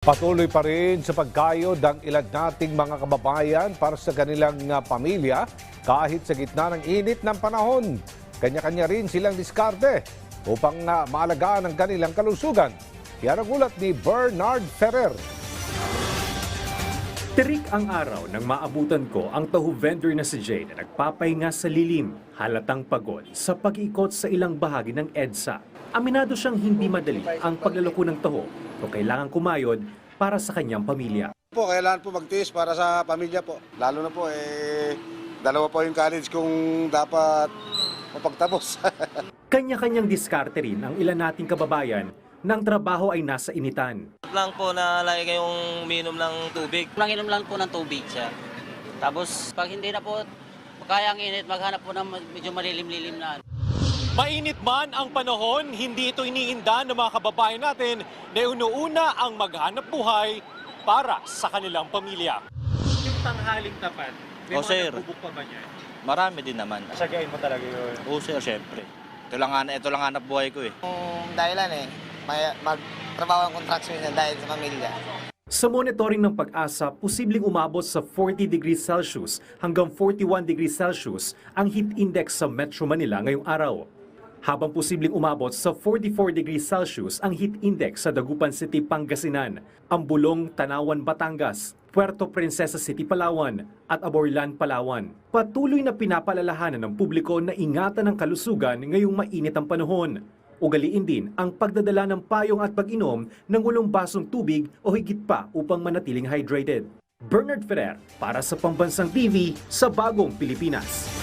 Patuloy pa rin sa pagkayod ang ilan nating mga kababayan para sa kanilang pamilya kahit sa gitna ng init ng panahon. Kanya-kanya rin silang diskarte upang maalagaan ang kanilang kalusugan. Yan ang ulat ni Bernard Ferrer. Tirik ang araw nang maabutan ko ang taho vendor na si Jay na nagpapahinga sa lilim, halatang pagod sa pag-ikot sa ilang bahagi ng EDSA. Aminado siyang hindi madali ang paglalako ng taho o kailangan kumayod para sa kanyang pamilya. Kailangan po magtiis para sa pamilya po. Lalo na po, dalawa po yung college kung dapat mapagtapos. Kanya-kanyang diskarte rin ang ilan nating kababayan ng trabaho ay nasa initan. Lang po na lagi kayong uminom ng tubig. Manginom lang po ng tubig siya. Tapos pag hindi na po kaya ang init, maghanap po ng medyo malilim-lilim na. Mainit man ang panahon, hindi ito iniinda ng mga kababayan natin na inuuna ang maghanap buhay para sa kanilang pamilya. Yung tanghaling tapat, may O, mga sir. nagbubuk pa ba niya? Marami din naman. Sagayin mo talaga yun. Oo sir, syempre. Ito lang hanap buhay ko eh. Yung dahilan magtrabaho ng contraction niya dahil sa pamilya. Sa monitoring ng Pag-asa, posibleng umabot sa 40 degrees Celsius hanggang 41 degrees Celsius ang heat index sa Metro Manila ngayong araw. Habang posibleng umabot sa 44 degrees Celsius ang heat index sa Dagupan City, Pangasinan, Ambulong, Tanawan, Batangas, Puerto Princesa City, Palawan at Aborlan, Palawan. Patuloy na pinapaalalahanan ng publiko na ingatan ang kalusugan ngayong mainit ang panahon. Ugaliin din ang pagdadala ng payong at pag-inom ng 8 basong tubig o higit pa upang manatiling hydrated. Bernard Ferrer para sa Pambansang TV sa Bagong Pilipinas.